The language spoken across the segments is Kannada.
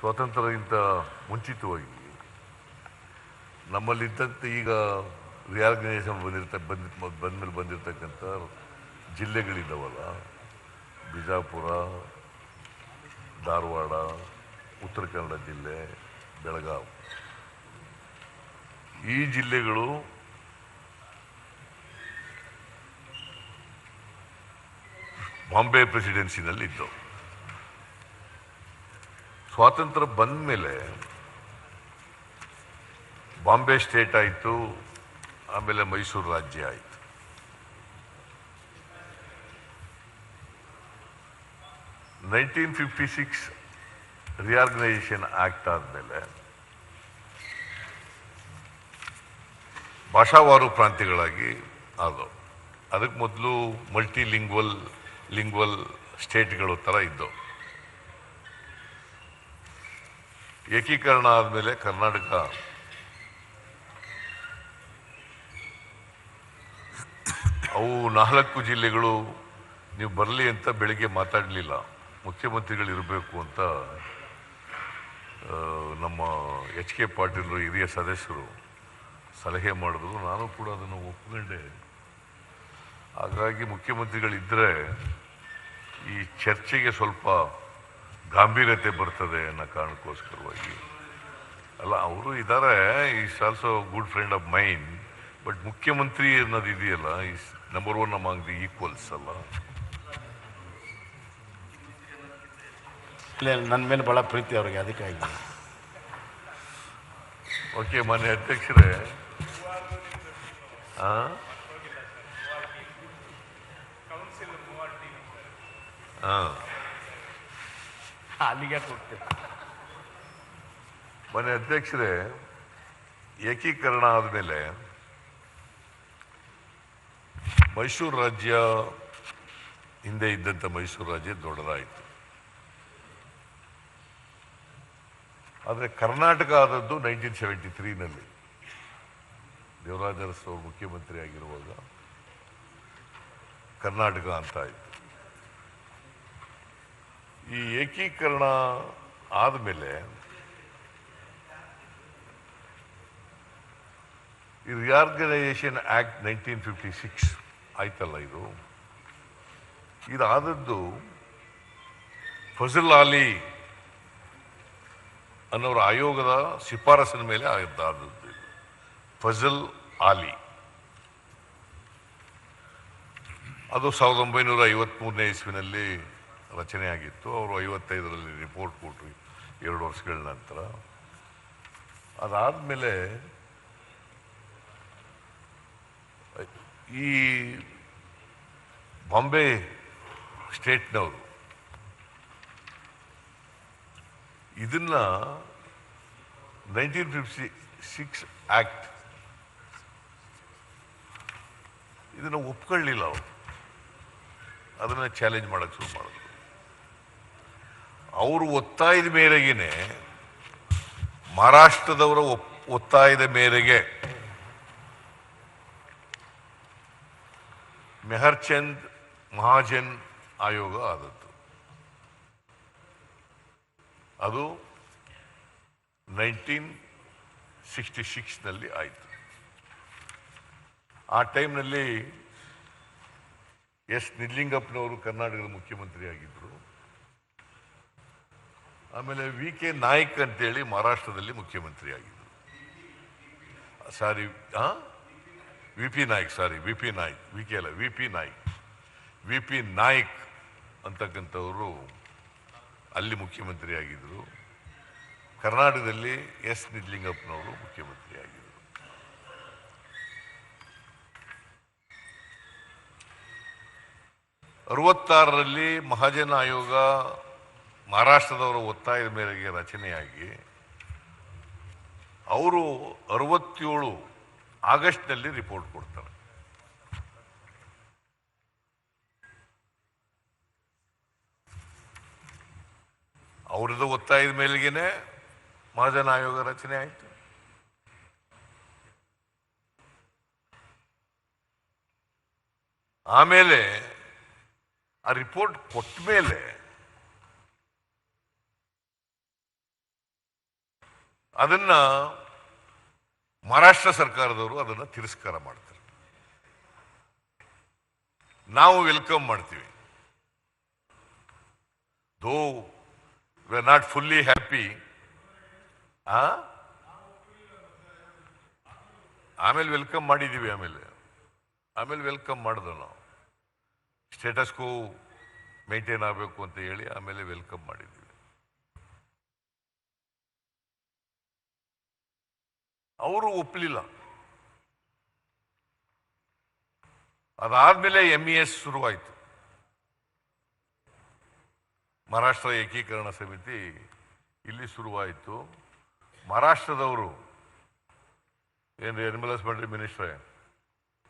ಸ್ವಾತಂತ್ರ್ಯಕ್ಕಿಂತ ಮುಂಚಿತವಾಗಿ ನಮ್ಮಲ್ಲಿದ್ದಂತೆ ಈಗ ರಿಯಾರ್ಗನೈಸೇಷನ್ ಬಂದಮೇಲೆ ಬಂದಿರತಕ್ಕಂಥ ಜಿಲ್ಲೆಗಳಿದ್ದಾವಲ್ಲ, ಬಿಜಾಪುರ, ಧಾರವಾಡ, ಉತ್ತರ ಕನ್ನಡ ಜಿಲ್ಲೆ, ಬೆಳಗಾವಿ, ಈ ಜಿಲ್ಲೆಗಳು ಬಾಂಬೆ ಪ್ರೆಸಿಡೆನ್ಸಿನಲ್ಲಿ ಇದ್ದವು. ಸ್ವಾತಂತ್ರ್ಯ ಬಂದ ಮೇಲೆ ಬಾಂಬೆ ಸ್ಟೇಟ್ ಆಯಿತು, ಆಮೇಲೆ ಮೈಸೂರು ರಾಜ್ಯ ಆಯಿತು. ನೈನ್ಟೀನ್ 56 ರಿಯಾರ್ಗನೈಸೇಷನ್ ಆಕ್ಟ್ ಆದಮೇಲೆ ಭಾಷಾವಾರು ಪ್ರಾಂತ್ಯಗಳಾಗಿ ಆದವು. ಅದಕ್ಕೆ ಮೊದಲು ಲಿಂಗ್ವಲ್ ಸ್ಟೇಟ್ಗಳು ಥರ ಇದ್ದವು. ಏಕೀಕರಣ ಆದಮೇಲೆ ಕರ್ನಾಟಕ ಅವು 4 ಜಿಲ್ಲೆಗಳು ನೀವು ಬರಲಿ ಅಂತ ಬೆಳಿಗ್ಗೆ ಮಾತಾಡಲಿಲ್ಲ, ಮುಖ್ಯಮಂತ್ರಿಗಳು ಇರಬೇಕು ಅಂತ ನಮ್ಮ ಎಚ್ ಕೆ ಪಾಟೀಲರು ಹಿರಿಯ ಸದಸ್ಯರು ಸಲಹೆ ಮಾಡಿದ್ರು. ನಾನು ಕೂಡ ಅದನ್ನು ಒಪ್ಕೊಂಡೆ. ಹಾಗಾಗಿ ಮುಖ್ಯಮಂತ್ರಿಗಳಿದ್ದರೆ ಈ ಚರ್ಚೆಗೆ ಸ್ವಲ್ಪ ಗಾಂಭೀರ್ಯತೆ ಬರ್ತದೆ ಅನ್ನೋ ಕಾರಣಕ್ಕೋಸ್ಕರವಾಗಿ. ಅಲ್ಲ, ಅವರು ಇದ್ದಾರೆ, is also good friend of main, but ಮುಖ್ಯಮಂತ್ರಿ ಅನ್ನೋದು ಇದೆಯಲ್ಲ, is number 1 among the equals ಅಲ್ಲ. ನನ್ನ ಮೇಲೆ ಬಹಳ ಪ್ರೀತಿ ಅವ್ರಿಗೆ, ಅದಕ್ಕಾಗಿ. ಓಕೆ, ಮಾನ್ಯ ಅಧ್ಯಕ್ಷರೇ, ಅಲ್ಲಿಗೆ ಹೋಗ್ತೀವಿ. ಮಾನ್ಯ ಅಧ್ಯಕ್ಷರೇ, ಏಕೀಕರಣ ಆದಮೇಲೆ ಮೈಸೂರು ರಾಜ್ಯ, ಹಿಂದೆ ಇದ್ದಂಥ ಮೈಸೂರು ರಾಜ್ಯ ದೊಡ್ಡದಾಯಿತು. ಆದರೆ ಕರ್ನಾಟಕ ಆದದ್ದು 1973ನಲ್ಲಿ ದೇವರಾಜ ಅರಸು ಅವರು ಮುಖ್ಯಮಂತ್ರಿ ಆಗಿರುವಾಗ ಕರ್ನಾಟಕ ಅಂತ ಆಯಿತು. ಈ ಏಕೀಕರಣ ಆದಮೇಲೆ ಈ ರಿಯಾರ್ಗನೈಸೇಷನ್ ಆಕ್ಟ್ 1956 ಆಯ್ತಲ್ಲ, ಇದಾದದ್ದು ಫಜಲ್ ಆಲಿ ಅನ್ನೋರ ಆಯೋಗದ ಶಿಫಾರಸಿನ ಮೇಲೆ ಆದದ್ದು. ಫಜಲ್ ಆಲಿ ಅದು 1953ನೇ ಇಸ್ವಿನಲ್ಲಿ ರಚನೆ ಆಗಿತ್ತು. ಅವರು 55ರಲ್ಲಿ ರಿಪೋರ್ಟ್ ಕೊಟ್ಟರು 2 ವರ್ಷಗಳ ನಂತರ. ಅದಾದಮೇಲೆ ಈ ಬಾಂಬೆ ಸ್ಟೇಟ್ನವರು ಇದನ್ನ 1956 ಆಕ್ಟ್ ಇದನ್ನು ಒಪ್ಕೊಳ್ಳಿಲ್ಲ. ಅವರು ಅದನ್ನು ಚಾಲೆಂಜ್ ಮಾಡೋಕ್ಕೆ ಶುರು ಮಾಡಿದ್ರು. ಅವರು ಒತ್ತಾಯದ ಮೇರೆಗೇನೆ, ಮಹಾರಾಷ್ಟ್ರದವರ ಒತ್ತಾಯದ ಮೇರೆಗೆ ಮೆಹರ್ಚಂದ್ ಮಹಾಜನ್ ಆಯೋಗ ಆದದ್ದು. ಅದು 1966ನಲ್ಲಿ ಆಯಿತು. ಆ ಟೈಮ್ನಲ್ಲಿ ಎಸ್ ನಿಜಲಿಂಗಪ್ಪನವರು ಕರ್ನಾಟಕದ ಮುಖ್ಯಮಂತ್ರಿ ಆಗಿದ್ದರು. ಆಮೇಲೆ ವಿ ಕೆ ನಾಯ್ಕ್ ಅಂತೇಳಿ ಮಹಾರಾಷ್ಟ್ರದಲ್ಲಿ ಮುಖ್ಯಮಂತ್ರಿ ಆಗಿದ್ದರು. ವಿ ಪಿ ನಾಯ್ಕ್ ಅಂತಕ್ಕಂಥವರು ಅಲ್ಲಿ ಮುಖ್ಯಮಂತ್ರಿ ಆಗಿದ್ದರು. ಕರ್ನಾಟಕದಲ್ಲಿ ಎಸ್ ನಿಜಲಿಂಗಪ್ಪನವರು ಮುಖ್ಯಮಂತ್ರಿ ಆಗಿದ್ದರು. ರಲ್ಲಿ ಮಹಾಜನ್ ಆಯೋಗ ಮಹಾರಾಷ್ಟ್ರದವರ ಒತ್ತಾಯದ ಮೇರೆಗೆ ರಚನೆಯಾಗಿ ಅವರು 67 ಆಗಸ್ಟ್ನಲ್ಲಿ ರಿಪೋರ್ಟ್ ಕೊಡ್ತಾರೆ. ಅವರದ ಒತ್ತಾಯದ ಮೇಲೆಗೇನೆ ಮಹಾಜನ್ ಆಯೋಗ ರಚನೆ ಆಯಿತು. ಆಮೇಲೆ ಆ ರಿಪೋರ್ಟ್ ಕೊಟ್ಟ ಮೇಲೆ ಅದನ್ನ ಮಹಾರಾಷ್ಟ್ರ ಸರ್ಕಾರದವರು ಅದನ್ನು ತಿರಸ್ಕಾರ ಮಾಡ್ತಾರೆ. ನಾವು ವೆಲ್ಕಮ್ ಮಾಡ್ತೀವಿ. ದೋ we are not fully happy. ಆಮೇಲೆ ವೆಲ್ಕಮ್ ಮಾಡಿದ್ದೀವಿ. ಆಮೇಲೆ ವೆಲ್ಕಮ್ ಮಾಡಿದ್ವು ನಾವು. ಸ್ಟೇಟಸ್ಗೂ ಮೇಂಟೈನ್ ಆಗಬೇಕು ಅಂತ ಹೇಳಿ ಆಮೇಲೆ ವೆಲ್ಕಮ್ ಮಾಡಿದ್ದೀವಿ. ಅವರು ಒಪ್ಪಲಿಲ್ಲ. ಅದಾದ್ಮೇಲೆ MES ಶುರುವಾಯಿತು. ಮಹಾರಾಷ್ಟ್ರ ಏಕೀಕರಣ ಸಮಿತಿ ಇಲ್ಲಿ ಶುರುವಾಯಿತು. ಮಹಾರಾಷ್ಟ್ರದವರು ಏನ್ರಿ ಎನ್ವಿಲಾಸ್ಮೆಂಟ್ರಿ ಮಿನಿಸ್ಟ್ರೇ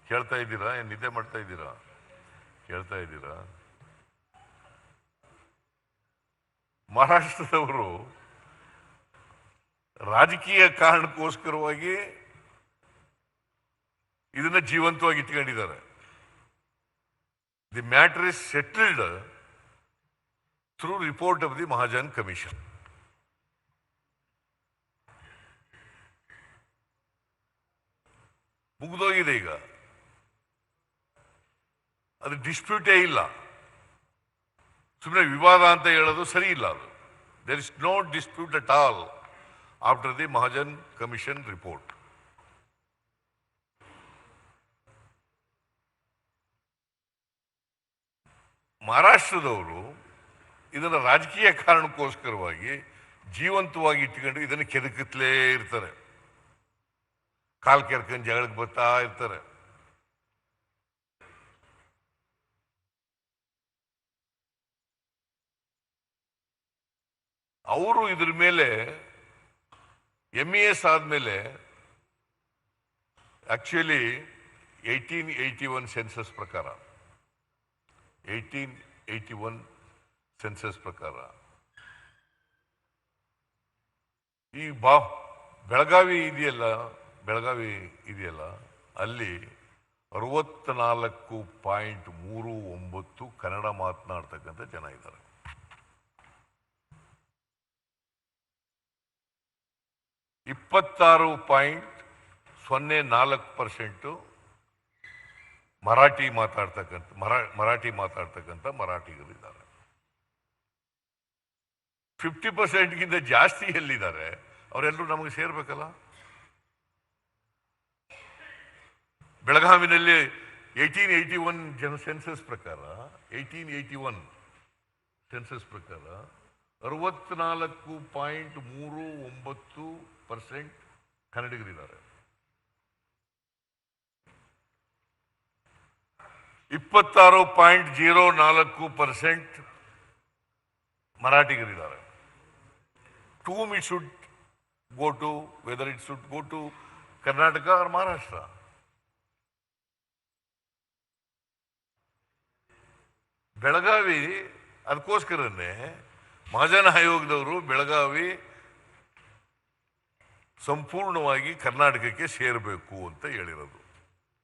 ಕೇಳ್ತಾ ಇದ್ದೀರಾ? ಏನು ನಿದ್ದೆ ಮಾಡ್ತಾ ಇದ್ದೀರಾ? ಕೇಳ್ತಾ ಇದ್ದೀರಾ? ಮಹಾರಾಷ್ಟ್ರದವರು ರಾಜಕೀಯ ಕಾರಣಕ್ಕೋಸ್ಕರವಾಗಿ ಇದನ್ನ ಜೀವಂತವಾಗಿ ಇಟ್ಕೊಂಡಿದ್ದಾರೆ. The matter is settled through report of the Mahajan commission. ಮುಗಿದೋಗಿದೆ ಈಗ. ಅದು ಡಿಸ್ಪ್ಯೂಟೇ ಇಲ್ಲ. ಸುಮ್ಮನೆ ವಿವಾದ ಅಂತ ಹೇಳೋದು ಸರಿ ಇಲ್ಲ. ಅದು there is no dispute at all after the Mahajan commission report. ಮಹಾರಾಷ್ಟ್ರದವರು ಇದನ್ನು ರಾಜಕೀಯ ಕಾರಣಕ್ಕೋಸ್ಕರವಾಗಿ ಜೀವಂತವಾಗಿ ಇಟ್ಕೊಂಡು ಇದನ್ನು ಕೆದಕುತ್ತಲೇ ಇರ್ತಾರೆ. ಕಾಲ್ ಕೆರ್ಕೊಂಡು ಜಗಳಕ್ಕೆ ಬರ್ತಾ ಇರ್ತಾರೆ. ಅವರು ಇದ್ರ ಮೇಲೆ MES ಆದ್ಮೇಲೆ ಆಕ್ಚುಲಿ 1881 ಸೆನ್ಸಸ್ ಪ್ರಕಾರ 1881 ಸೆನ್ಸಸ್ ಪ್ರಕಾರ ಈ ಬೆಳಗಾವಿ ಇದೆಯಲ್ಲ ಅಲ್ಲಿ 64.39 ಕನ್ನಡ ಮಾತನಾಡ್ತಕ್ಕಂಥ ಜನ ಇದ್ದಾರೆ. 26.04% ಮರಾಠಿ ಮಾತಾಡ್ತಕ್ಕಂಥ ಮರಾಠಿಗರಿದ್ದಾರೆ. 50%ಗಿಂತ ಜಾಸ್ತಿ ಎಲ್ಲಿದ್ದಾರೆ? ಅವರೆಲ್ಲರೂ ನಮಗೆ ಸೇರ್ಬೇಕಲ್ಲ. ಬೆಳಗಾವಿನಲ್ಲಿ 1881 ಸೆನ್ಸಸ್ ಪ್ರಕಾರ 64.39% ಕನ್ನಡಿಗರಿದ್ದಾರೆ. 26.04% ಮರಾಠಿಗರಿದ್ದಾರೆ. To whom it should go to, whether it should go to Karnataka or Maharashtra. Belagavi ಅದಕ್ಕೋಸ್ಕರನೇ ಮಹಾಜನ ಆಯೋಗದವರು ಬೆಳಗಾವಿ ಸಂಪೂರ್ಣವಾಗಿ ಕರ್ನಾಟಕಕ್ಕೆ ಸೇರಬೇಕು ಅಂತ ಹೇಳಿರೋದು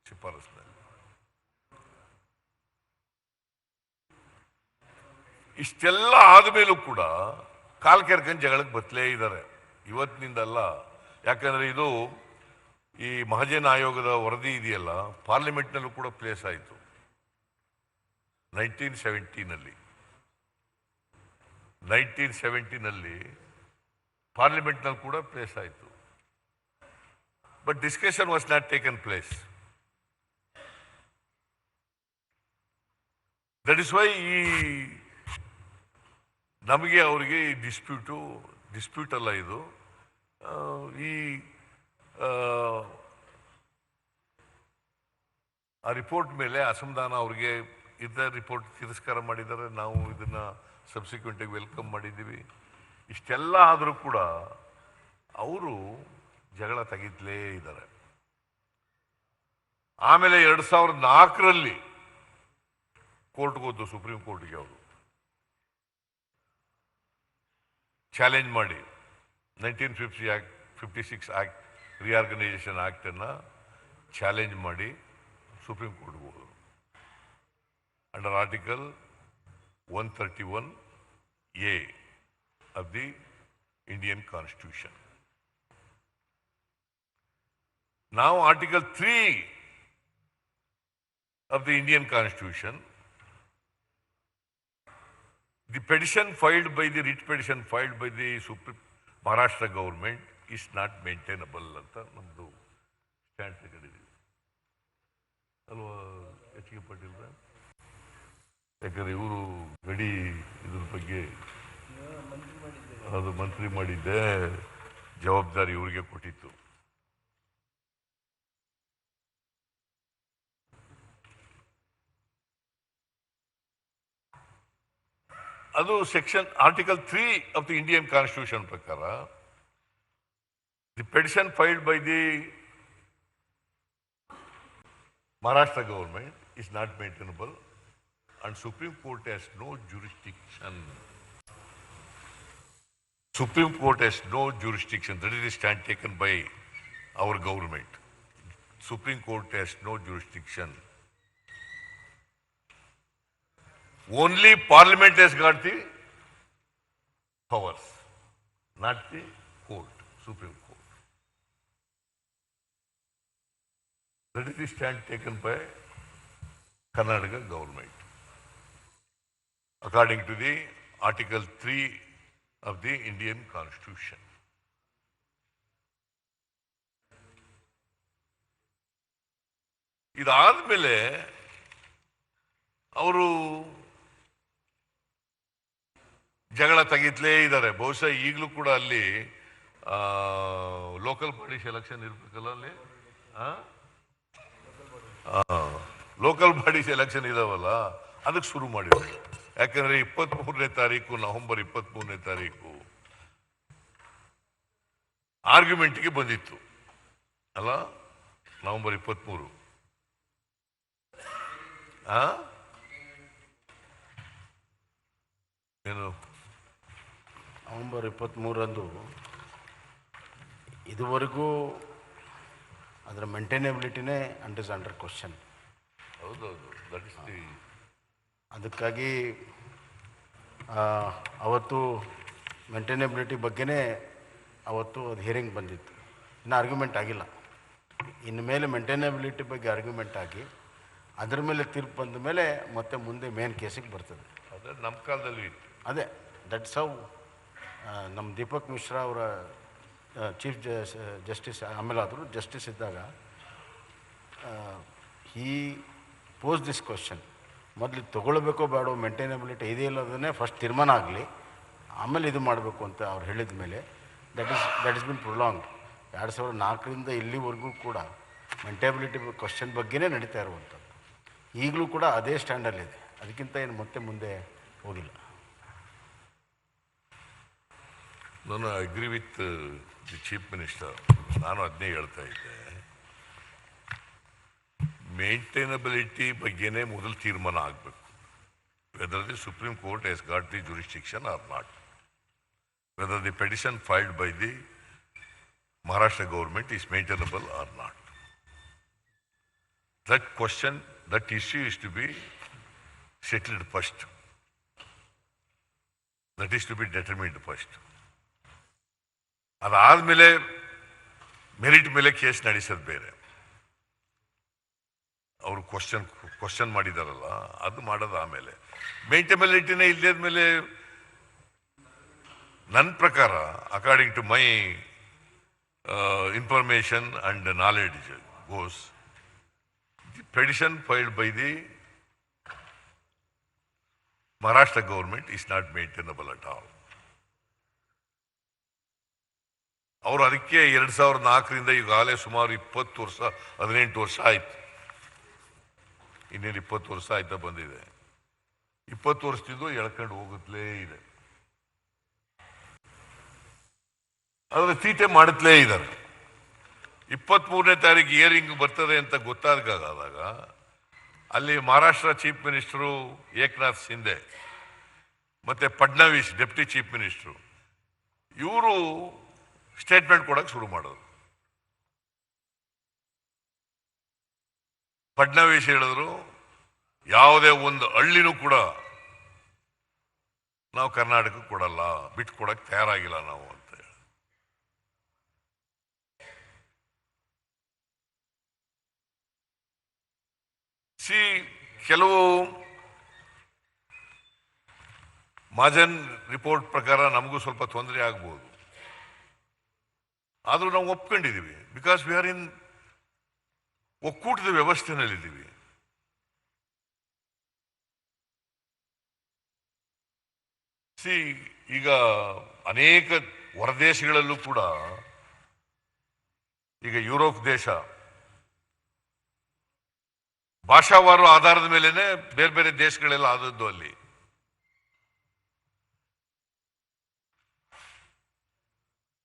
ಶಿಫಾರಸ್ಸಿನಲ್ಲಿ. ಇಷ್ಟೆಲ್ಲ ಆದಮೇಲೂ ಕೂಡ ಕಾಲ್ ಕೆರ್ಕಂಡ್ ಜಗಳಕ್ಕೆ ಬತ್ತಲೇ ಇದ್ದಾರೆ. ಇವತ್ತಿನಿಂದಲ್ಲ. ಯಾಕಂದ್ರೆ ಇದು ಈ ಮಹಾಜನ ಆಯೋಗದ ವರದಿ ಇದೆಯಲ್ಲ, ಪಾರ್ಲಿಮೆಂಟ್ನಲ್ಲೂ ಕೂಡ ಪ್ಲೇಸ್ ಆಯಿತು 1970ನಲ್ಲಿ ಪಾರ್ಲಿಮೆಂಟ್ನಲ್ಲಿ ಕೂಡ ಪ್ಲೇಸ್ ಆಯಿತು. But discussion was not taken place. That is why ಈ ನಮಗೆ ಅವರಿಗೆ ಈ ಡಿಸ್ಪ್ಯೂಟ್ ಅಲ್ಲ ಇದು. ಈ ಆ ರಿಪೋರ್ಟ್ ಮೇಲೆ ಅಸಮಾಧಾನ ಅವ್ರಿಗೆ ಇದ್ದ ರಿಪೋರ್ಟ್ ತಿರಸ್ಕಾರ ಮಾಡಿದ್ದಾರೆ. ನಾವು ಇದನ್ನ ಸಬ್ಸಿಕ್ವೆಂಟಾಗಿ ವೆಲ್ಕಮ್ ಮಾಡಿದ್ದೀವಿ. ಇಷ್ಟೆಲ್ಲ ಆದರೂ ಕೂಡ ಅವರು ಜಗಳ ತೆಗಿತಲೇ ಇದ್ದಾರೆ. ಆಮೇಲೆ 2004ರಲ್ಲಿ ಕೋರ್ಟ್ಗೆ ಹೋದ್ದು, ಸುಪ್ರೀಂ ಕೋರ್ಟ್ಗೆ ಅವರು ಚಾಲೆಂಜ್ ಮಾಡಿ 1956 ಆಕ್ಟ್ ರಿಆರ್ಗನೈಸೇಷನ್ ಆಕ್ಟನ್ನು ಚಾಲೆಂಜ್ ಮಾಡಿ ಸುಪ್ರೀಂ ಕೋರ್ಟ್ಗೆ ಹೋದರು. Under article 131A of the Indian Constitution. Now Article 3 of the Indian Constitution, the petition filed by the writ petition filed by the Maharashtra government is not maintainable ಅಂತ ನಮ್ಮದು ಸ್ಟ್ಯಾಂಡ್ ತಗೊಂಡಿದ್ದೀವಿ ಅಲ್ವಾ ಎಚ್ ಕೆ ಪಾಟೀಲ್. ಯಾಕಂದ್ರೆ ಇವರು ಗಡಿ ಇದ್ರ ಬಗ್ಗೆ ಅದು ಮಂತ್ರಿ ಮಾಡಿದ್ದೆ, ಜವಾಬ್ದಾರಿ ಇವರಿಗೆ ಕೊಟ್ಟಿತ್ತು. ಅದು section article 3 of the Indian constitution ಪ್ರಕಾರ the petition filed by the Maharashtra government is not maintainable and Supreme Court has no jurisdiction. Supreme Court has no jurisdiction. That is the stand taken by our government. Supreme Court has no jurisdiction. Only Parliament has got the powers, not the court, Supreme Court. That is the stand taken by Karnataka government. According to the Article 3 of the Indian Constitution. ಇದಾದ್ಮೇಲೆ ಅವರು ಜಗಳ ತೆಗಿತ್ಲೇ ಇದ್ದಾರೆ. ಬಹುಶಃ ಈಗಲೂ ಕೂಡ ಅಲ್ಲಿ ಲೋಕಲ್ ಬಾಡೀಸ್ ಎಲೆಕ್ಷನ್ ಇರ್ಬೇಕಲ್ಲ ಅಲ್ಲಿ, ಲೋಕಲ್ ಬಾಡೀಸ್ ಎಲೆಕ್ಷನ್ ಇದಾವಲ್ಲ, ಅದಕ್ಕೆ ಶುರು ಮಾಡಿದ್ರು. ಯಾಕಂದ್ರೆ 23ನೇ ತಾರೀಕು, ನವೆಂಬರ್ 23ನೇ ತಾರೀಕು ಆರ್ಗ್ಯುಮೆಂಟ್ಗೆ ಬಂದಿತ್ತು ಅಲ್ಲ, ನವೆಂಬರ್ 23. ಏನು ನವೆಂಬರ್ 23ರಂದು ಇದುವರೆಗೂ ಅದರ ಮೇಂಟೈನಬಿಲಿಟಿನೇ ಅಂಡರ್ ಕ್ವಶನ್. ಹೌದೌದು, ದಟ್ ಇಸ್ ದಿ. ಅದಕ್ಕಾಗಿ ಅವತ್ತು ಮೇಂಟೈನಬಿಲಿಟಿ ಬಗ್ಗೆನೇ ಅವತ್ತು ಅದು ಹಿಯರಿಂಗ್ ಬಂದಿತ್ತು. ಇನ್ನು ಆರ್ಗ್ಯುಮೆಂಟ್ ಆಗಿಲ್ಲ. ಇನ್ನು ಮೇಲೆ ಮೇಂಟೈನಬಿಲಿಟಿ ಬಗ್ಗೆ ಆರ್ಗ್ಯುಮೆಂಟ್ ಆಗಿ ಅದರ ಮೇಲೆ ತೀರ್ಪು ಬಂದ ಮೇಲೆ ಮತ್ತೆ ಮುಂದೆ ಮೇನ್ ಕೇಸಿಗೆ ಬರ್ತದೆ. ಅದೇ ನಮ್ಮ ಕಾಲದಲ್ಲಿ ಇತ್ತು. ಅದೇ ದಟ್ಸ್ ಹೌ ನಮ್ಮ ದೀಪಕ್ ಮಿಶ್ರಾ ಅವರ ಚೀಫ್ ಜಸ್ಟಿಸ್ ಆಮೇಲೆ ಆದರೂ ಜಸ್ಟಿಸ್ ಇದ್ದಾಗ ಹೀ ಪೋಸ್ ದಿಸ್ ಕ್ವಶನ್. ಮೊದಲು ತೊಗೊಳ್ಬೇಕೋ ಬೇಡೋ, ಮೇಂಟೈನಬಿಲಿಟಿ ಇದೆ ಇಲ್ಲದನ್ನೇ ಫಸ್ಟ್ ತೀರ್ಮಾನ ಆಗಲಿ, ಆಮೇಲೆ ಇದು ಮಾಡಬೇಕು ಅಂತ ಅವ್ರು ಹೇಳಿದ ಮೇಲೆ ದಟ್ ಇಸ್ ಬಿನ್ ಪ್ರೊಲಾಂಗ್. 2004ರಿಂದ ಇಲ್ಲಿವರೆಗೂ ಕೂಡ ಮೇಂಟೈನಬಿಲಿಟಿ ಕ್ವಶನ್ ಬಗ್ಗೆನೇ ನಡೀತಾ ಇರುವಂಥದ್ದು. ಈಗಲೂ ಕೂಡ ಅದೇ ಸ್ಟ್ಯಾಂಡಲ್ಲಿದೆ. ಅದಕ್ಕಿಂತ ಏನು ಮತ್ತೆ ಮುಂದೆ ಹೋಗಿಲ್ಲ. ನಾನು agree with the chief minister. ನಾನು ಅದನ್ನೇ ಹೇಳ್ತಾ ಇದ್ದೆ, ಮೇಂಟೈನಬಿಲಿಟಿ ಬಗ್ಗೆನೇ ಮೊದಲು ತೀರ್ಮಾನ ಆಗಬೇಕು. Whether the supreme court has got the jurisdiction or not, whether the petition filed by the Maharashtra government is maintainable or not. That question, that issue is to be settled first. That is to be determined first. ಅದಾದ್ಮೇಲೆ ಮೆರಿಟ್ ಮೇಲೆ ಕೇಸ್ ನಡೆಸೋದು ಬೇರೆ. ಅವರು ಕ್ವಶನ್ ಮಾಡಿದಾರಲ್ಲ, ಅದು ಮಾಡೋದು ಆಮೇಲೆ. ಮೇಂಟೈನಬಿಲಿಟಿನೇ ಇಲ್ಲದ ಮೇಲೆ ನನ್ನ ಪ್ರಕಾರ, according to my information and knowledge goes, the petition filed by the Maharashtra government is not maintainable at all. ಅವರು ಅದಕ್ಕೆ 2004ರಿಂದ ಈಗಾಗಲೇ ಸುಮಾರು 20 ವರ್ಷ 18 ವರ್ಷ ಆಯ್ತು. ಇನ್ನೇನು 20 ವರ್ಷ ಆಯ್ತಾ ಬಂದಿದೆ. 20 ವರ್ಷದಿಂದ ಎಳ್ಕೊಂಡು ಹೋಗುತ್ತಲೇ ಇದೆ. ಅದರ ತೀಟೆ ಮಾಡುತ್ತಲೇ ಇದ್ದಾರೆ. 23ನೇ ತಾರೀಕು ಹಿಯರಿಂಗ್ ಬರ್ತದೆ ಅಂತ ಗೊತ್ತಾದಾಗ ಅಲ್ಲಿ ಮಹಾರಾಷ್ಟ್ರ ಚೀಫ್ ಮಿನಿಸ್ಟರು ಏಕನಾಥ್ ಶಿಂದೆ ಮತ್ತೆ ಫಡ್ನವೀಸ್ ಡೆಪ್ಟಿ ಚೀಫ್ ಮಿನಿಸ್ಟರು ಇವರು ಸ್ಟೇಟ್ಮೆಂಟ್ ಕೊಡಕ್ಕೆ ಶುರು ಮಾಡೋದು. ಫಡ್ನವೀಸ್ ಹೇಳಿದ್ರು, ಯಾವುದೇ ಒಂದು ಹಳ್ಳಿನೂ ಕೂಡ ನಾವು ಕರ್ನಾಟಕಕ್ಕೆ ಕೊಡಲ್ಲ, ಬಿಟ್ಟು ಕೊಡಕ್ಕೆ ತಯಾರಾಗಿಲ್ಲ ನಾವು ಅಂತ. ಸಿ ಕೆಲವು ಮಹಾಜನ್ ರಿಪೋರ್ಟ್ ಪ್ರಕಾರ ನಮಗೂ ಸ್ವಲ್ಪ ತೊಂದರೆ ಆಗ್ಬೋದು, ಆದರೂ ನಾವು ಒಪ್ಕೊಂಡಿದ್ದೀವಿ. ಬಿಕಾಸ್ ವಿ ಆರ್ ಇನ್ ಒಕ್ಕೂಟದ ವ್ಯವಸ್ಥೆನಲ್ಲಿದ್ದೀವಿ. ಸಿ ಈಗ ಅನೇಕ ಹೊರದೇಶಗಳಲ್ಲೂ ಕೂಡ, ಈಗ ಯುರೋಪ್ ದೇಶ ಭಾಷಾವಾರು ಆಧಾರದ ಮೇಲೆನೆ ಬೇರೆ ಬೇರೆ ದೇಶಗಳೆಲ್ಲ ಆದದ್ದು. ಅಲ್ಲಿ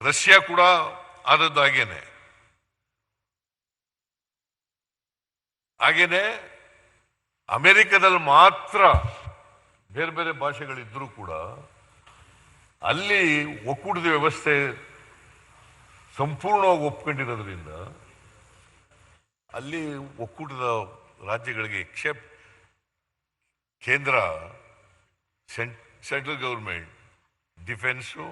ರಷ್ಯಾ ಕೂಡ ಆದದ್ದು ಹಾಗೇನೆ ಅಮೆರಿಕದಲ್ಲಿ ಮಾತ್ರ ಬೇರೆ ಬೇರೆ ಭಾಷೆಗಳಿದ್ರೂ ಕೂಡ ಅಲ್ಲಿ ಒಕ್ಕೂಟದ ವ್ಯವಸ್ಥೆ ಸಂಪೂರ್ಣವಾಗಿ ಒಪ್ಕೊಂಡಿರೋದ್ರಿಂದ ಅಲ್ಲಿ ಒಕ್ಕೂಟದ ರಾಜ್ಯಗಳಿಗೆ ಎಕ್ಸೆಪ್ಟ್ ಕೇಂದ್ರ, ಸೆಂಟ್ರಲ್ ಗೌರ್ಮೆಂಟ್, ಡಿಫೆನ್ಸು,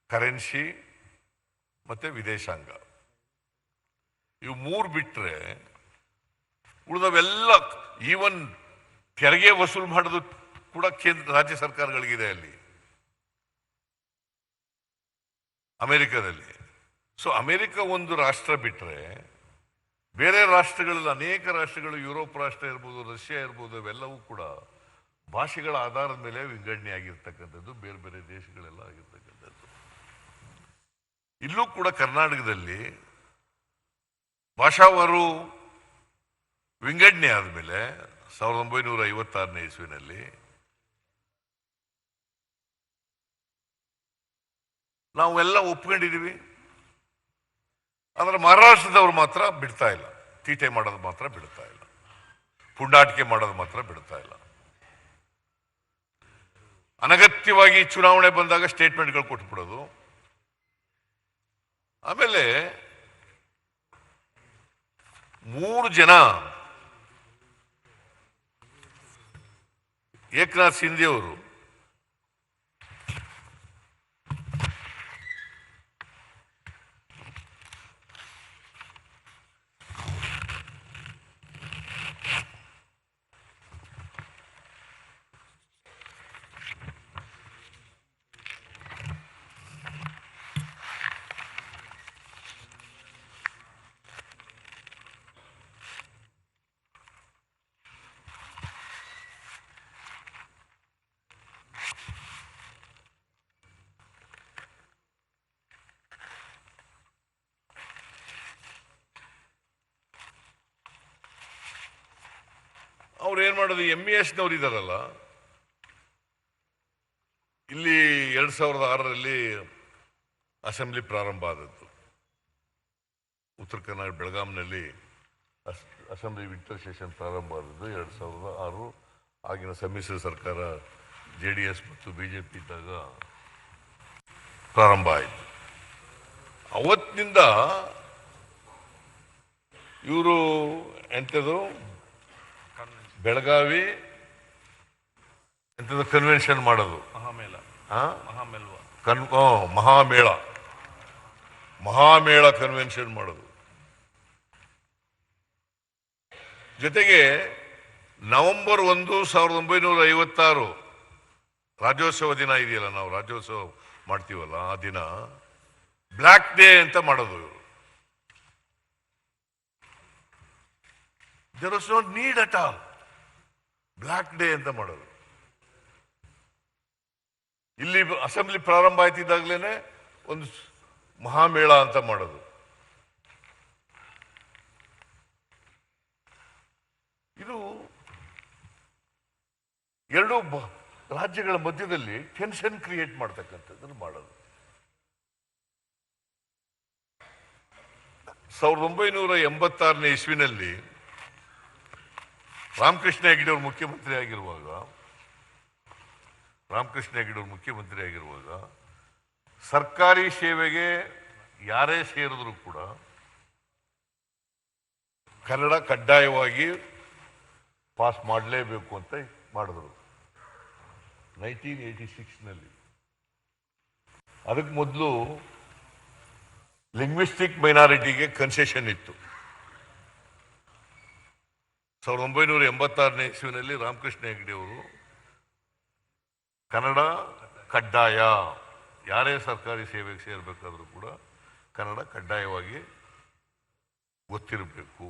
ಕರೆನ್ಸಿ ಮತ್ತೆ ವಿದೇಶಾಂಗ, ಇವು ಮೂರು ಬಿಟ್ರೆ ಉಳಿದವೆಲ್ಲ, ಈವನ್ ತೆರಿಗೆ ವಸೂಲು ಮಾಡೋದು ಕೂಡ ರಾಜ್ಯ ಸರ್ಕಾರಗಳಿಗಿದೆ ಅಲ್ಲಿ ಅಮೆರಿಕದಲ್ಲಿ. ಸೊ ಅಮೆರಿಕ ಒಂದು ರಾಷ್ಟ್ರ ಬಿಟ್ರೆ ಬೇರೆ ರಾಷ್ಟ್ರಗಳಲ್ಲಿ ಅನೇಕ ರಾಷ್ಟ್ರಗಳು, ಯುರೋಪ್ ರಾಷ್ಟ್ರ ಇರ್ಬೋದು, ರಷ್ಯಾ ಇರ್ಬೋದು, ಅವೆಲ್ಲವೂ ಕೂಡ ಭಾಷೆಗಳ ಆಧಾರದ ಮೇಲೆ ವಿಂಗಡಣೆ ಆಗಿರ್ತಕ್ಕಂಥದ್ದು, ಬೇರೆ ಬೇರೆ ದೇಶಗಳೆಲ್ಲ ಆಗಿರ್ತಕ್ಕಂಥದ್ದು. ಇಲ್ಲೂ ಕೂಡ ಕರ್ನಾಟಕದಲ್ಲಿ ಭಾಷಾವಾರು ವಿಂಗಡಣೆ ಆದಮೇಲೆ 1956ನೇ ಇಸ್ವಿನಲ್ಲಿ ನಾವೆಲ್ಲ ಒಪ್ಕೊಂಡಿದ್ದೀವಿ. ಆದರೆ ಮಹಾರಾಷ್ಟ್ರದವ್ರು ಮಾತ್ರ ಬಿಡ್ತಾ ಇಲ್ಲ, ತೀಟೆ ಮಾಡೋದು ಮಾತ್ರ ಬಿಡ್ತಾ ಇಲ್ಲ, ಪುಂಡಾಟಿಕೆ ಮಾಡೋದು ಮಾತ್ರ ಬಿಡ್ತಾ ಇಲ್ಲ. ಅನಗತ್ಯವಾಗಿ ಚುನಾವಣೆ ಬಂದಾಗ ಸ್ಟೇಟ್ಮೆಂಟ್ಗಳು ಕೊಟ್ಬಿಡೋದು. ಆಮೇಲೆ 3 ಜನ ಏಕನಾಥ್ ಶಿಂದೆ ಅವರು ಅವ್ರು ಏನ್ ಮಾಡೋದು, MESನವ್ರು ಇದಾರಲ್ಲ, ಇಲ್ಲಿ 2006ರಲ್ಲಿ ಅಸೆಂಬ್ಲಿ ಪ್ರಾರಂಭ ಆದದ್ದು. ಉತ್ತರ ಕರ್ನಾಟಕ ಬೆಳಗಾಂನಲ್ಲಿ ಅಸೆಂಬ್ಲಿ ವಿಂಟರ್ ಸೆಷನ್ ಪ್ರಾರಂಭ ಆದದ್ದು 2006. ಆಗಿನ ಸಮ್ಮಿಶ್ರ ಸರ್ಕಾರ JDS ಮತ್ತು BJP ಇದ್ದಾಗ ಪ್ರಾರಂಭ ಆಯಿತು. ಅವತ್ತಿನಿಂದ ಇವರು ಎಂಥದ್ದು ಬೆಳಗಾವಿ ಎಂಥದ್ದು ಕನ್ವೆನ್ಷನ್ ಮಾಡೋದು, ಮಹಾಮೇಳ ಕನ್ವೆನ್ಷನ್ ಮಾಡೋದು. ಜೊತೆಗೆ ನವೆಂಬರ್ 1, 1956 ರಾಜ್ಯೋತ್ಸವ ದಿನ ಇದೆಯಲ್ಲ, ನಾವು ರಾಜ್ಯೋತ್ಸವ ಮಾಡ್ತೀವಲ್ಲ, ಆ ದಿನ ಬ್ಲ್ಯಾಕ್ ಡೇ ಅಂತ ಮಾಡೋದು. There was no need at all black day ಅಂತ ಮಾಡೋದು. ಇಲ್ಲಿ ಅಸೆಂಬ್ಲಿ ಪ್ರಾರಂಭ ಆಯ್ತಿದ್ದಾಗಲೇ ಒಂದು ಮಹಾಮೇಳ ಅಂತ ಮಾಡೋದು. ಇದು ಎರಡೂ ರಾಜ್ಯಗಳ ಮಧ್ಯದಲ್ಲಿ ಟೆನ್ಷನ್ ಕ್ರಿಯೇಟ್ ಮಾಡ್ತಕ್ಕಂಥದ್ದನ್ನು ಮಾಡೋದು. 1986ನೇ ಇಸ್ವಿನಲ್ಲಿ ರಾಮಕೃಷ್ಣ ಹೆಗಡೆ ಅವರು ಮುಖ್ಯಮಂತ್ರಿ ಆಗಿರುವಾಗ ಸರ್ಕಾರಿ ಸೇವೆಗೆ ಯಾರೇ ಸೇರಿದ್ರು ಕೂಡ ಕನ್ನಡ ಕಡ್ಡಾಯವಾಗಿ ಪಾಸ್ ಮಾಡಲೇಬೇಕು ಅಂತ ಮಾಡಿದ್ರು 1986ನಲ್ಲಿ. ಅದಕ್ಕೆ ಮೊದಲು ಲಿಂಗ್ವಿಸ್ಟಿಕ್ ಮೈನಾರಿಟಿಗೆ ಕನ್ಸೆಷನ್ ಇತ್ತು. 1986ನೇ ಇಸ್ವಿನಲ್ಲಿ ರಾಮಕೃಷ್ಣ ಹೆಗಡೆ ಅವರು ಕನ್ನಡ ಕಡ್ಡಾಯ, ಯಾರೇ ಸರ್ಕಾರಿ ಸೇವೆಗೆ ಸೇರಬೇಕಾದ್ರೂ ಕೂಡ ಕನ್ನಡ ಕಡ್ಡಾಯವಾಗಿ ಗೊತ್ತಿರಬೇಕು,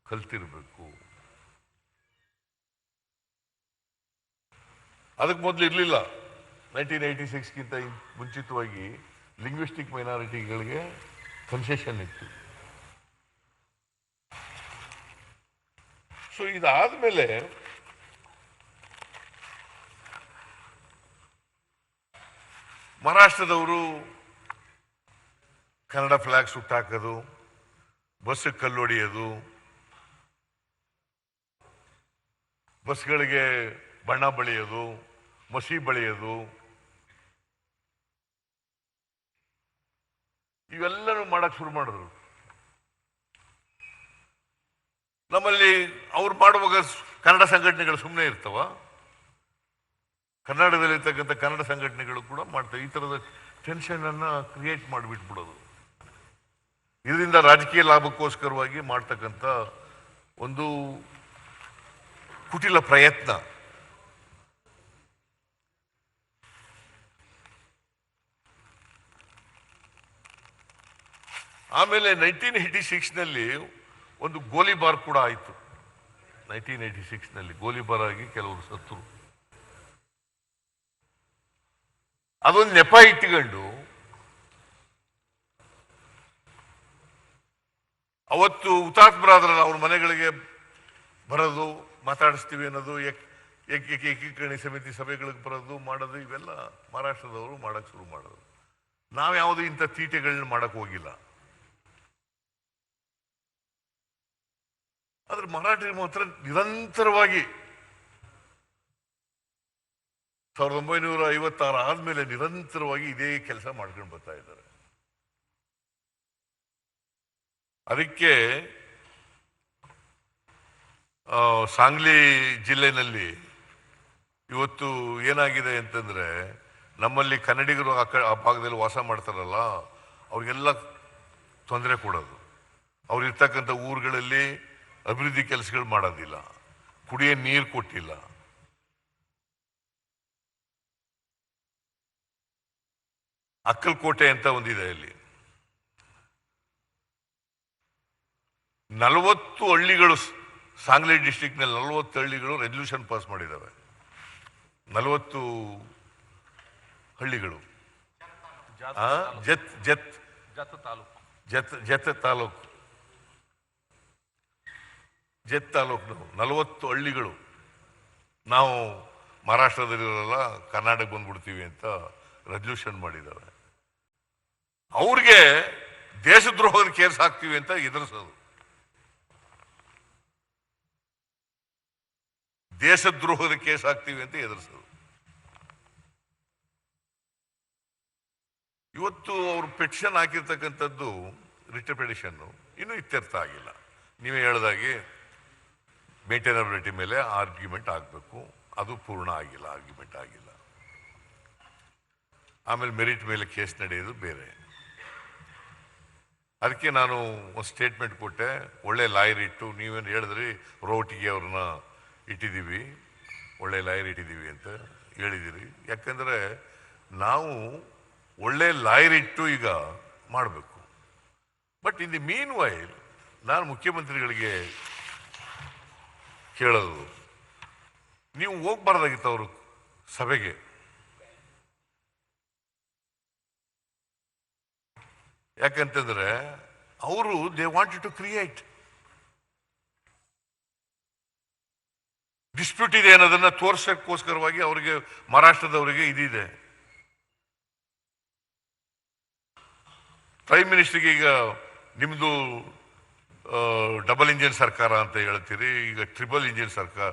ಕಲ್ತಿರಬೇಕು. ಅದಕ್ಕೆ ಮೊದಲು ಇರಲಿಲ್ಲ. 1986ಗಿಂತ ಮುಂಚಿತವಾಗಿ ಲಿಂಗ್ವಿಸ್ಟಿಕ್ ಮೈನಾರಿಟಿಗಳಿಗೆ ಕನ್ಸೆಷನ್ ಇತ್ತು. ಸೊ ಇದಾದ್ಮೇಲೆ ಮಹಾರಾಷ್ಟ್ರದವರು ಕನ್ನಡ ಫ್ಲಾಗ್ ಸುಟ್ಟಾಕೋದು, ಬಸ್ಸಿಗೆ ಕಲ್ಲೊಡೆಯೋದು, ಬಸ್ಗಳಿಗೆ ಬಣ್ಣ ಬಳಿಯೋದು, ಮಸಿ ಬಳಿಯೋದು, ಇವೆಲ್ಲನೂ ಮಾಡಕ್ ಶುರು ಮಾಡಿದ್ರು. ನಮ್ಮಲ್ಲಿ ಅವ್ರು ಮಾಡುವಾಗ ಕನ್ನಡ ಸಂಘಟನೆಗಳು ಸುಮ್ಮನೆ ಇರ್ತವ? ಕರ್ನಾಟಕದಲ್ಲಿರ್ತಕ್ಕಂಥ ಕನ್ನಡ ಸಂಘಟನೆಗಳು ಕೂಡ ಮಾಡ್ತವೆ. ಈ ಥರದ ಟೆನ್ಷನ್ ಅನ್ನ ಕ್ರಿಯೇಟ್ ಮಾಡಿಬಿಟ್ಬಿಡೋದು. ಇದರಿಂದ ರಾಜಕೀಯ ಲಾಭಕ್ಕೋಸ್ಕರವಾಗಿ ಮಾಡ್ತಕ್ಕಂಥ ಒಂದು ಕುಟಿಲ ಪ್ರಯತ್ನ. ಆಮೇಲೆ 1986ನಲ್ಲಿ ಒಂದು ಗೋಲಿಬಾರ್ ಕೂಡ ಆಯಿತು. 1986ನಲ್ಲಿ ಗೋಲಿಬಾರ್ ಆಗಿ ಕೆಲವರು ಸತ್ತರು. ಅದೊಂದು ನೆಪ ಇಟ್ಟುಕೊಂಡು ಅವತ್ತು ಹುತಾತ್ಮರಾದ್ರಲ್ಲ ಅವ್ರ ಮನೆಗಳಿಗೆ ಬರೋದು, ಮಾತಾಡಿಸ್ತೀವಿ ಅನ್ನೋದು, ಏಕೀಕರಣ ಸಮಿತಿ ಸಭೆಗಳಿಗೆ ಬರೋದು, ಮಾಡೋದು, ಇವೆಲ್ಲ ಮಹಾರಾಷ್ಟ್ರದವರು ಮಾಡಕ್ ಶುರು ಮಾಡೋದು. ನಾವ್ಯಾವುದು ಇಂಥ ತೀಟೆಗಳನ್ನ ಮಾಡಕ್ ಹೋಗಿಲ್ಲ. ಆದ್ರೆ ಮರಾಠಿ ಮಾತ್ರ ನಿರಂತರವಾಗಿ 1956 ಆದ್ಮೇಲೆ ನಿರಂತರವಾಗಿ ಇದೇ ಕೆಲಸ ಮಾಡ್ಕೊಂಡು ಬರ್ತಾ ಇದ್ದಾರೆ. ಅದಕ್ಕೆ ಸಾಂಗ್ಲಿ ಜಿಲ್ಲೆನಲ್ಲಿ ಇವತ್ತು ಏನಾಗಿದೆ ಅಂತಂದ್ರೆ, ನಮ್ಮಲ್ಲಿ ಕನ್ನಡಿಗರು ಆ ಭಾಗದಲ್ಲಿ ವಾಸ ಮಾಡ್ತಾರಲ್ಲ, ಅವ್ರಿಗೆಲ್ಲ ತೊಂದರೆ ಕೊಡೋದು. ಅವ್ರಿರ್ತಕ್ಕಂಥ ಊರುಗಳಲ್ಲಿ ಅಭಿವೃದ್ಧಿ ಕೆಲಸಗಳು ಮಾಡೋದಿಲ್ಲ, ಕುಡಿಯೋ ನೀರು ಕೊಟ್ಟಿಲ್ಲ. ಅಕ್ಕಲ್ಕೋಟೆ ಅಂತ ಒಂದಿದೆ, ಅಲ್ಲಿ 40 ಹಳ್ಳಿಗಳು, ಸಾಂಗ್ಲಿ ಡಿಸ್ಟ್ರಿಕ್ಟ್ ನಲ್ಲಿ 40 ಹಳ್ಳಿಗಳು ರೆಸಲ್ಯೂಷನ್ ಪಾಸ್ ಮಾಡಿದ್ದಾವೆ. 40 ಹಳ್ಳಿಗಳು, ಜತ್ ತಾಲೂಕು 40 ಹಳ್ಳಿಗಳು ನಾವು ಮಹಾರಾಷ್ಟ್ರದಲ್ಲಿರಲ್ಲ, ಕರ್ನಾಟಕ ಬಂದ್ಬಿಡ್ತೀವಿ ಅಂತ ರೆಸಲ್ಯೂಷನ್ ಮಾಡಿದ್ದಾರೆ. ಅವ್ರಿಗೆ ದೇಶದ್ರೋಹದ ಕೇಸ್ ಹಾಕ್ತೀವಿ ಅಂತ ಎದುರಿಸೋದು. ದೇಶದ್ರೋಹದ ಕೇಸ್ ಹಾಕ್ತೀವಿ ಅಂತ ಎದುರಿಸೋದು. ಇವತ್ತು ಅವರು ಪೆಟಿಷನ್ ಹಾಕಿರ್ತಕ್ಕಂಥದ್ದು, ರಿಟ್ ಪಿಟಿಷನ್ ಇನ್ನೂ ಇತ್ಯರ್ಥ ಆಗಿಲ್ಲ. ನೀವೇ ಹೇಳ್ದಾಗೆ ಮೇಂಟೈನಬಿಲಿಟಿ ಮೇಲೆ ಆರ್ಗ್ಯುಮೆಂಟ್ ಆಗಬೇಕು, ಅದು ಪೂರ್ಣ ಆಗಿಲ್ಲ, ಆರ್ಗ್ಯುಮೆಂಟ್ ಆಗಿಲ್ಲ. ಆಮೇಲೆ ಮೆರಿಟ್ ಮೇಲೆ ಕೇಸ್ ನಡೆಯೋದು ಬೇರೆ. ಅದಕ್ಕೆ ನಾನು ಒಂದು ಸ್ಟೇಟ್ಮೆಂಟ್ ಕೊಟ್ಟೆ, ಒಳ್ಳೆ ಲಾಯರ್ ಇಟ್ಟು, ನೀವೇನು ಹೇಳಿದ್ರಿ ರೋಟಿಗೆ ಅವ್ರನ್ನ ಇಟ್ಟಿದ್ದೀವಿ, ಒಳ್ಳೆ ಲಾಯರ್ ಇಟ್ಟಿದ್ದೀವಿ ಅಂತ ಹೇಳಿದ್ದೀರಿ. ಯಾಕಂದರೆ ನಾವು ಒಳ್ಳೆ ಲಾಯರ್ ಇಟ್ಟು ಈಗ ಮಾಡಬೇಕು. But in the meanwhile ನಾನು ಮುಖ್ಯಮಂತ್ರಿಗಳಿಗೆ ಕೇಳೋದು, ನೀವು ಹೋಗ್ಬಾರ್ದಾಗಿತ್ತು ಅವರು ಸಭೆಗೆ. ಯಾಕಂತಂದ್ರೆ ಅವರು they wanted to create dispute ಇದೆ ಅನ್ನೋದನ್ನ ತೋರ್ಸಕ್ಕೋಸ್ಕರವಾಗಿ ಅವರಿಗೆ, ಮಹಾರಾಷ್ಟ್ರದವರಿಗೆ ಇದಿದೆ. ಪ್ರೈಮ್ ಮಿನಿಸ್ಟರ್ಗೆ ಈಗ ನಿಮ್ದು ಡಬಲ್ ಇಂಜಿನ್ ಸರ್ಕಾರ ಅಂತ ಹೇಳ್ತೀರಿ, ಈಗ ಟ್ರಿಬಲ್ ಇಂಜಿನ್ ಸರ್ಕಾರ,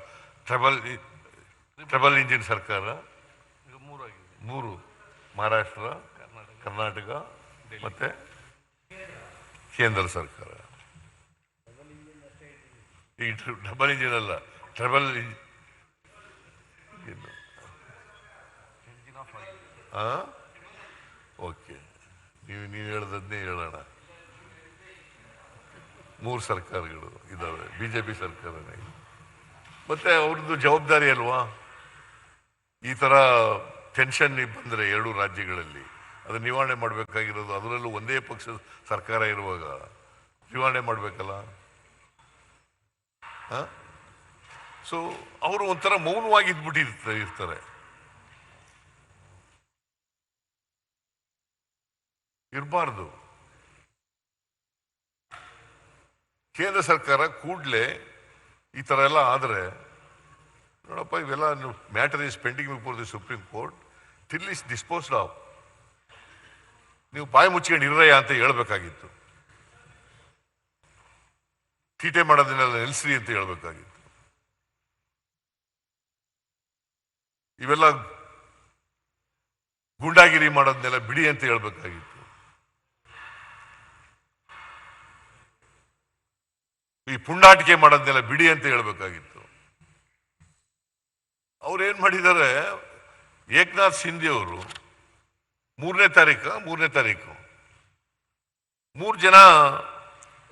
ಟ್ರಿಬಲ್ ಇಂಜಿನ್ ಸರ್ಕಾರ ಈಗ 3 ಮಹಾರಾಷ್ಟ್ರ, ಕರ್ನಾಟಕ ಮತ್ತೆ ಕೇಂದ್ರ ಸರ್ಕಾರ. ಈ ಡಬಲ್ ಇಂಜಿನ್ ಅಲ್ಲ, ಟ್ರಿಬಲ್ ಇಂಜಿನ್. ಓಕೆ, ನೀವು ಹೇಳ್ದದ್ನೇ ಹೇಳೋಣ. 3 ಸರ್ಕಾರಗಳು ಇದ್ದಾವೆ, BJP ಸರ್ಕಾರನೇ. ಮತ್ತೆ ಅವ್ರದ್ದು ಜವಾಬ್ದಾರಿ ಅಲ್ವಾ ಈ ಥರ ಟೆನ್ಷನ್ ಬಂದರೆ 2 ರಾಜ್ಯಗಳಲ್ಲಿ ಅದು ನಿವಾರಣೆ ಮಾಡಬೇಕಾಗಿರೋದು. ಅದರಲ್ಲೂ ಒಂದೇ ಪಕ್ಷದ ಸರ್ಕಾರ ಇರುವಾಗ ನಿವಾರಣೆ ಮಾಡಬೇಕಲ್ಲ. ಸೊ ಅವರು ಒಂಥರ ಮೌನವಾಗಿದ್ಬಿಟ್ಟಿರ್ತಾರೆ. ಇರಬಾರ್ದು. ಕೇಂದ್ರ ಸರ್ಕಾರ ಕೂಡಲೇ ಈ ಥರ ಎಲ್ಲ ಆದರೆ, ನೋಡಪ್ಪ ಇವೆಲ್ಲ matter is pending before the supreme court, till is disposed of, ನೀವು ಬಾಯಿ ಮುಚ್ಕೊಂಡು ಇರ್ರಯ್ಯ ಅಂತ ಹೇಳ್ಬೇಕಾಗಿತ್ತು. ತೀಟೆ ಮಾಡೋದನ್ನೆಲ್ಲ ನಿಲ್ಲಿಸ್ರಿ ಅಂತ ಹೇಳ್ಬೇಕಾಗಿತ್ತು. ಇವೆಲ್ಲ ಗೂಂಡಾಗಿರಿ ಮಾಡೋದನ್ನೆಲ್ಲ ಬಿಡಿ ಅಂತ ಹೇಳ್ಬೇಕಾಗಿತ್ತು. ಈ ಪುಂಡಾಟಿಕೆ ಮಾಡೋದನ್ನೆಲ್ಲ ಬಿಡಿ ಅಂತ ಹೇಳ್ಬೇಕಾಗಿತ್ತು. ಅವ್ರೇನ್ ಮಾಡಿದ್ದಾರೆ, ಏಕನಾಥ್ ಶಿಂದೆ ಅವರು 3ನೇ ತಾರೀಕು 3 ಜನ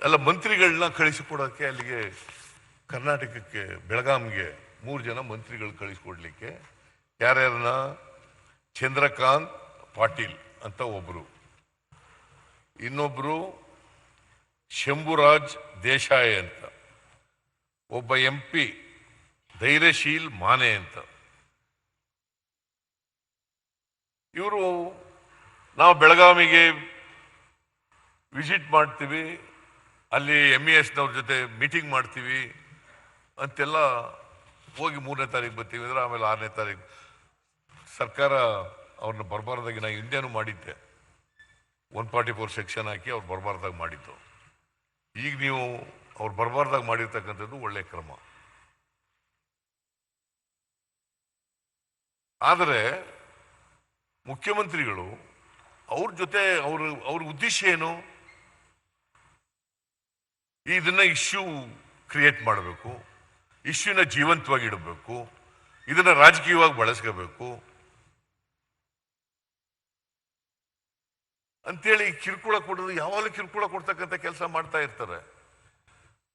ಎಲ್ಲ ಮಂತ್ರಿಗಳನ್ನ ಕಳಿಸಿಕೊಡೋಕ್ಕೆ ಅಲ್ಲಿಗೆ ಕರ್ನಾಟಕಕ್ಕೆ ಬೆಳಗಾಂಗೆ 3 ಜನ ಮಂತ್ರಿಗಳು ಕಳಿಸಿಕೊಡ್ಲಿಕ್ಕೆ. ಯಾರ್ಯಾರನ್ನ? ಚಂದ್ರಕಾಂತ್ ಪಾಟೀಲ್ ಅಂತ ಒಬ್ರು, ಇನ್ನೊಬ್ರು ಶಂಭುರಾಜ್ ದೇಸಾಯಿ ಅಂತ, ಒಬ್ಬ MP ಧೈರ್ಯಶೀಲ್ ಮಾನೆ ಅಂತ. ಇವರು ನಾವು ಬೆಳಗಾವಿಗೆ ವಿಸಿಟ್ ಮಾಡ್ತೀವಿ, ಅಲ್ಲಿ MESನವ್ರ ಜೊತೆ ಮೀಟಿಂಗ್ ಮಾಡ್ತೀವಿ ಅಂತೆಲ್ಲ ಹೋಗಿ 3ನೇ ತಾರೀಕು ಬರ್ತೀವಿ ಅಂದ್ರೆ, ಆಮೇಲೆ 6ನೇ ತಾರೀಕು ಸರ್ಕಾರ ಅವ್ರನ್ನ ಬರಬಾರ್ದಾಗಿ ನಾ ಇಂಡಿಯಾನು ಮಾಡಿದ್ದೆ, 144 ಸೆಕ್ಷನ್ ಹಾಕಿ ಅವ್ರು ಬರಬಾರ್ದಾಗ ಮಾಡಿದ್ದು. ಈಗ ನೀವು ಅವ್ರು ಬರಬಾರ್ದಾಗ ಮಾಡಿರ್ತಕ್ಕಂಥದ್ದು ಒಳ್ಳೆ ಕ್ರಮ. ಆದರೆ ಮುಖ್ಯಮಂತ್ರಿಗಳು ಅವ್ರ ಜೊತೆ ಅವ್ರ ಉದ್ದೇಶ ಏನು? ಇದನ್ನ ಇಶ್ಯೂ ಕ್ರಿಯೇಟ್ ಮಾಡಬೇಕು, ಇಶ್ಯೂನ ಜೀವಂತವಾಗಿ ಇಡಬೇಕು, ಇದನ್ನ ರಾಜಕೀಯವಾಗಿ ಬಳಸ್ಕೋಬೇಕು ಅಂತೇಳಿ ಕಿರುಕುಳ ಕೊಡೋದು, ಯಾವಾಗಲೂ ಕಿರುಕುಳ ಕೊಡ್ತಕ್ಕಂಥ ಕೆಲಸ ಮಾಡ್ತಾ ಇರ್ತಾರೆ.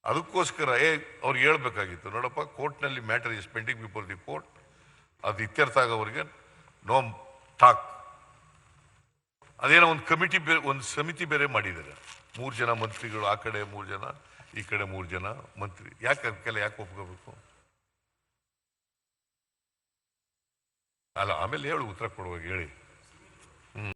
ಅದಕ್ಕೋಸ್ಕರ ಅವ್ರಿಗೆ ಹೇಳ್ಬೇಕಾಗಿತ್ತು, ನೋಡಪ್ಪ ಕೋರ್ಟ್ನಲ್ಲಿ matter is pending before the court, ಅದು ಇತ್ಯರ್ಥ ಆಗೋವರೆಗೆ ನೋ ಟಾಕ್. ಅದೇನೋ ಒಂದು ಕಮಿಟಿ ಬೇರೆ, ಒಂದು ಸಮಿತಿ ಬೇರೆ ಮಾಡಿದ್ದಾರೆ. 3 ಜನ ಮಂತ್ರಿಗಳು, ಆ ಕಡೆ 3 ಜನ, ಈ ಕಡೆ 3 ಜನ ಮಂತ್ರಿ. ಯಾಕೆ ಒಪ್ಕೋಬೇಕು? ಅಲ್ಲ, ಆಮೇಲೆ ಹೇಳು, ಉತ್ತರ ಕೊಡುವಾಗ ಹೇಳಿ.